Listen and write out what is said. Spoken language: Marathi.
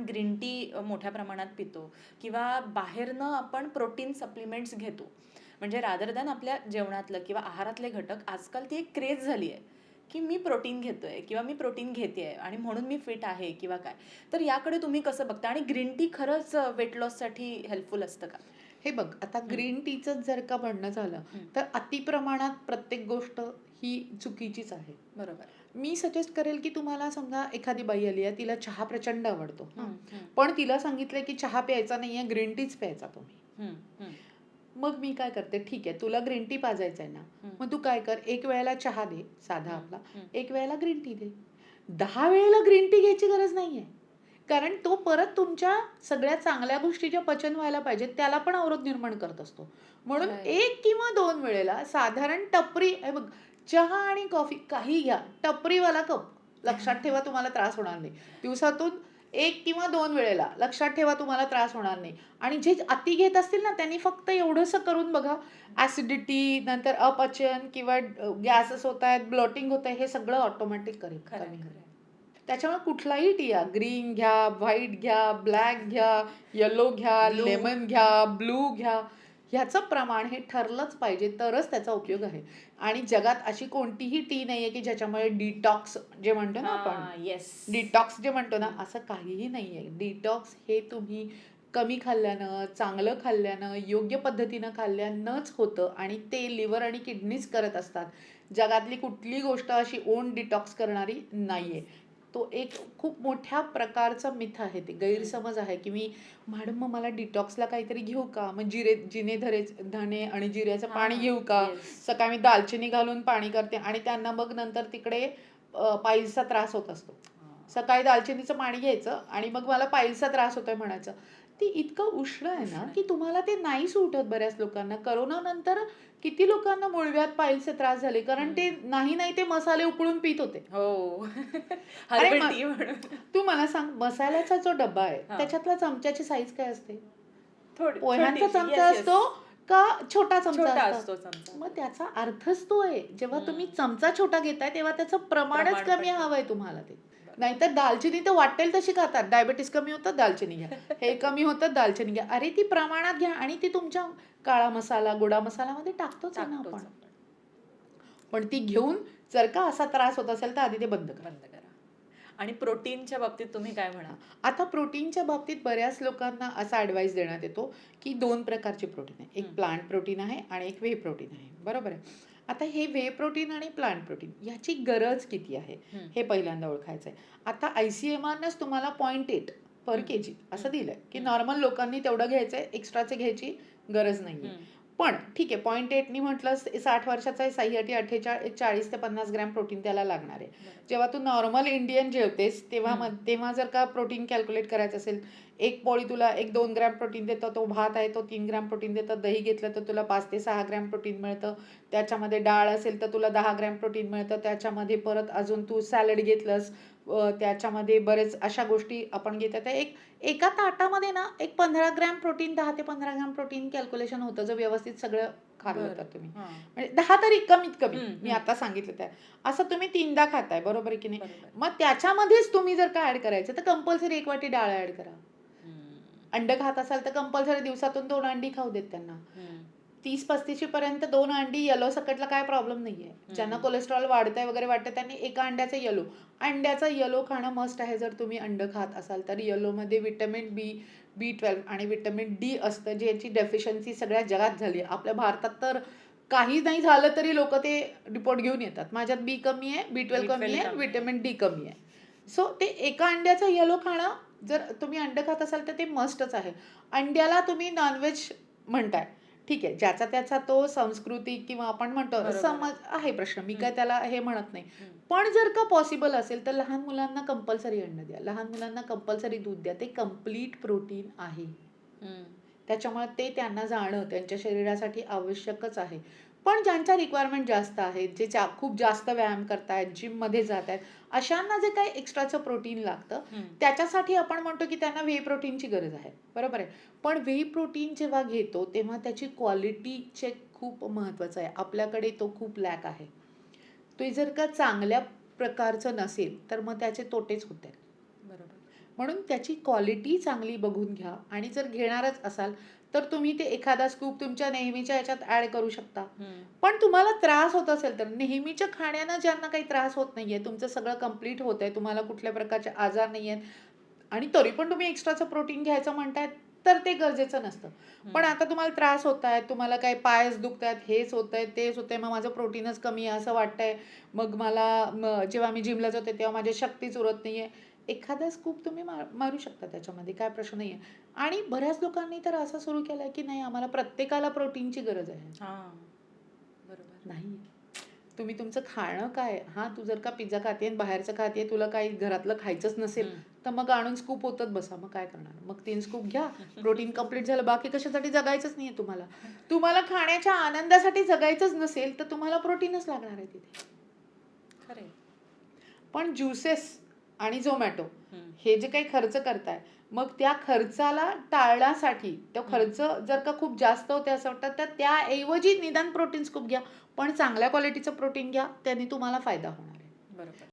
ग्रीन टी मोठ्या प्रमाणात पितो किंवा बाहेरनं आपण प्रोटीन सप्लिमेंट्स घेतो, म्हणजे रादर दॅन आपल्या जेवणातलं किंवा आहारातले घटक, आजकाल ती एक क्रेज झाली आहे की मी प्रोटीन घेतोय किंवा मी प्रोटीन घेते आणि म्हणून मी फिट आहे किंवा काय. तर याकडे तुम्ही कसं बघता आणि ग्रीन टी खरंच वेट लॉससाठी हेल्पफुल असतं का? हे बघ, आता ग्रीन टीचं जर का म्हणणं झालं तर अतिप्रमाणात प्रत्येक गोष्ट ही चुकीचीच आहे. बरोबर. मी सजेस्ट करेल की तुम्हाला समजा एखादी बाई आली आहे, तिला चहा प्रचंड आवडतो, पण तिला सांगितलंय की चहा प्यायचा नाहीये, ग्रीन टीच प्यायचा तुम्ही. मग मी काय करते, ठीक आहे तुला ग्रीन टी पाजायचं आहे ना, मग तू काय कर, एक वेळेला चहा दे साधा आपला, एक वेळेला ग्रीन टी दे. 10 वेळेला ग्रीन टी घ्यायची गरज नाहीये, कारण तो परत तुमच्या सगळ्या चांगल्या गोष्टीच्या पचन व्हायला पाहिजे त्याला पण अवरोध निर्माण करत असतो. म्हणून एक किंवा 2 वेळेला साधारण टपरी, बघ, चहा आणि कॉफी काही घ्या, टपरीवाला कप, लक्षात ठेवा तुम्हाला त्रास होणार नाही. दिवसातून 1 किंवा 2 वेळेला, लक्षात ठेवा तुम्हाला त्रास होणार नाही. आणि जे अति घेत असतील ना त्यांनी फक्त एवढंसं करून बघा, ऍसिडिटी, नंतर अपचन किंवा गॅसेस होत आहेत, ब्लॉटिंग होत आहे, हे सगळं ऑटोमॅटिक कमी होईल. त्याच्यामुळे कुठलाही टी घ्या, ग्रीन घ्या, व्हाईट घ्या, ब्लॅक घ्या, येलो घ्या, लेमन घ्या, ब्लू घ्या, ह्याचं प्रमाण हे ठरलंच पाहिजे तरच त्याचा उपयोग आहे. आणि जगात अशी कोणतीही टी नाहीये की ज्याच्यामुळे डिटॉक्स जे म्हणतो ना आपण, डिटॉक्स जे म्हणतो ना, असं काहीही नाहीये. डिटॉक्स हे तुम्ही कमी खाल्ल्यानं, चांगलं खाल्ल्यानं, योग्य पद्धतीनं खाल्ल्यानंच होतं आणि ते लिव्हर आणि किडनीच करत असतात. जगातली कुठली गोष्ट अशी ओन डिटॉक्स करणारी नाहीये. तो एक खूप मोठ्या प्रकारचा मिथ आहे, ते गैरसमज आहे की मॅडम मग मला डिटॉक्सला काहीतरी घेऊ का, मग धणे आणि जिऱ्याचं पाणी घेऊ का, सकाळी मी दालचिनी घालून पाणी करते आणि त्यांना मग नंतर तिकडे पाईल्सचा त्रास होत असतो. सकाळी दालचिनीचं पाणी घ्यायचं आणि मग मला पाईल्सचा त्रास होतोय म्हणायचं. ती इतकं उष्ण आहे ना की तुम्हाला ते नाही सूट होत. बऱ्याच लोकांना करोना नंतर किती लोकांना मुळव्यात पाईल्सचे त्रास झाले, कारण ते नाही ते मसाले उकळून पित होते. हो. तू मला सांग, मसाल्याचा जो डब्बा आहे त्याच्यातला चमच्याची साईज काय असते? पोह्यांचा चमचा असतो का छोटा चमचा असतो? मग त्याचा अर्थच तो आहे. जेव्हा तुम्ही चमचा छोटा घेताय तेव्हा त्याचं प्रमाणच कमी हवंय तुम्हाला. ते नाहीतर दालचिनी तर वाटेल तशी खातात, डायबेटीस कमी होतं दालचिनी घ्या, हे कमी होतं दालचिनी घ्या. अरे ती प्रमाणात घ्या आणि ती तुमच्या काळा मसाला, गोडा मसाल्यामध्ये टाकतोच आहे ना आपण. पण ती घेऊन जर का असा त्रास होत असेल तर आधी ते बंद करा. आणि प्रोटीनच्या बाबतीत तुम्ही काय म्हणा? आता प्रोटीनच्या बाबतीत बऱ्याच लोकांना असा ॲडवाइस देण्यात येतो की 2 प्रकारचे प्रोटीन आहे, एक प्लांट प्रोटीन आहे आणि एक व्हे प्रोटीन आहे. बरोबर आहे. आता हे व्हे प्रोटीन आणि प्लांट प्रोटीन याची गरज किती आहे हे पहिल्यांदा ओळखायचं आहे. आता ICMRनेच तुम्हाला 0.8 पर kg असं दिलंय की नॉर्मल लोकांनी तेवढं घ्यायचंय, एक्स्ट्राचे घ्यायची गरज नाहीये. पण ठीक आहे, 0.8नी म्हटलं 60 वर्षाचा आहे, 40 ते 50 ग्रॅम प्रोटीन त्याला लागणार आहे. जेव्हा तू नॉर्मल इंडियन जेवतेस तेव्हा जर का प्रोटीन कॅल्क्युलेट करायचं असेल, एक पोळी तुला 1-2 ग्रॅम प्रोटीन देतं, तो भात आहे तो 3 ग्रॅम प्रोटीन देतं, दही घेतलं तर तुला 5 ते 6 ग्रॅम प्रोटीन मिळतं, त्याच्यामध्ये डाळ असेल तर तुला 10 ग्रॅम प्रोटीन मिळतं, त्याच्यामध्ये परत अजून तू सॅलड घेतलंस त्याच्यामध्ये बरेच अशा गोष्टी आपण घेतात. एका ताटामध्ये ना एक 15 ग्रॅम प्रोटीन, 10 ते 15 ग्रॅम प्रोटीन कॅल्क्युलेशन होतं जर व्यवस्थित सगळं खाल्लं तर तुम्ही. म्हणजे 10 तरी कमीत कमी मी आता सांगितलं त्या असं तुम्ही 3दा खाताय, बरोबर आहे की नाही? मग त्याच्यामध्येच तुम्ही जर का ऍड करायचं तर कंपल्सरी 1 वाटी डाळ ऍड करा. अंड खात असाल तर कंपल्सरी दिवसातून 2 अंडी खाऊ देत त्यांना. 30-35 पर्यंत 2 अंडी येलो सकटला काय प्रॉब्लेम नाहीये. ज्यांना कोलेस्ट्रॉल वाढतंय वगैरे वाटतं त्यांनी एका अंड्याचं अंड्याचा येलो खाणं मस्ट आहे. जर तुम्ही अंड खात असाल तर येलोमध्ये व्हिटॅमिन B12 आणि व्हिटॅमिन D असतं, ज्याची डेफिशियन्सी सगळ्या जगात झाली. आपल्या भारतात तर काही नाही झालं तरी लोक ते रिपोर्ट घेऊन येतात, माझ्यात B कमी आहे, B12 कमी आहे, व्हिटॅमिन D कमी आहे. सो ते एका अंड्याचं येलो खाणं, जर तुम्ही अंड खात असाल तर ते मस्टच आहे. अंड्याला तुम्ही नॉनव्हेज म्हणताय, ठीक आहे, ज्याचा त्याचा तो संस्कृती किंवा आपण म्हणतो समज आहे प्रश्न, मी काय त्याला हे म्हणत नाही. पण जर का पॉसिबल असेल तर लहान मुलांना कंपल्सरी अन्न द्या, लहान मुलांना कंपल्सरी दूध द्या. ते कम्प्लीट प्रोटीन आहे, त्याच्यामुळे ते त्यांना जाणं त्यांच्या शरीरासाठी आवश्यकच आहे. पण ज्यांच्या रिक्वायरमेंट जास्त आहेत, जे खूप जास्त व्यायाम करतायत, जिममध्ये जात आहेत, अशांना जे काही एक्स्ट्राचं प्रोटीन लागतं त्याच्यासाठी आपण म्हणतो की त्यांना व्हे प्रोटीनची गरज आहे, बरोबर आहे. पण व्हे प्रोटीन जेव्हा घेतो तेव्हा त्याची क्वालिटी चेक खूप महत्त्वाचं आहे. आपल्याकडे तो खूप लॅक आहे. तो जर का चांगल्या प्रकारचं नसेल तर मग त्याचे तोटेच होते. बरोबर. म्हणून त्याची क्वालिटी चांगली बघून घ्या आणि जर घेणारच असाल तर तुम्ही ते एखादा स्कूप तुमच्या नेहमीच्या ह्याच्यात ॲड करू शकता. पण तुम्हाला त्रास होत असेल तर नेहमीच्या खाण्यानं ज्यांना काही त्रास होत नाहीये, तुमचं सगळं कंप्लीट होतंय, तुम्हाला कुठल्या प्रकारचे आजार नाहीयेत आणि तरी पण तुम्ही एक्स्ट्राचं प्रोटीन घ्यायचं म्हणताय, तर ते गरजेचं नसतं. पण आता तुम्हाला त्रास होत आहेत, तुम्हाला काही पायच दुखतायत, हेच होतंय, तेच होतंय, मग माझं प्रोटीनच कमी आहे असं वाटतंय, मग मला जेव्हा मी जिमला जाते तेव्हा माझी शक्तीच उरत नाहीये. एखादा स्कूप तुम्ही मारू शकता त्याच्यामध्ये, काय प्रश्न नाहीये. आणि बऱ्याच लोकांनी तर असं सुरू केलंय की नाही आम्हाला प्रत्येकाला प्रोटीनची गरज आहे. हां, बरोबर. नाही. तुम्ही तुमचं खाणं काय हां, तू जर का पिझ्झा खाते आणि बाहेरचं खाते, तुला काही घरातलं खायचंच नसेल, तर मग आणून स्कूप होतच बसा. मग काय करणार? मग 3 स्कूप घ्या, प्रोटीन कंप्लीट झालं. बाकी कशासाठी जगायचंच नाहीये तुम्हाला. तुम्हाला खाण्याच्या आनंदासाठी जगायचंच नसेल, तर तुम्हाला प्रोटीनच लागणार आहे तिथे. खरंय. पण ज्युसेस आणि झोमॅटो हं. हे जे काही खर्च करताय, मग त्या खर्चाला टाळण्यासाठी तो खर्च जर का खूप जास्त होते असं वाटतं, तर त्याऐवजी निदान प्रोटीन स्कूप घ्या. पण चांगल्या क्वालिटीचं प्रोटीन घ्या, त्याने तुम्हाला फायदा होणार आहे. बरोबर.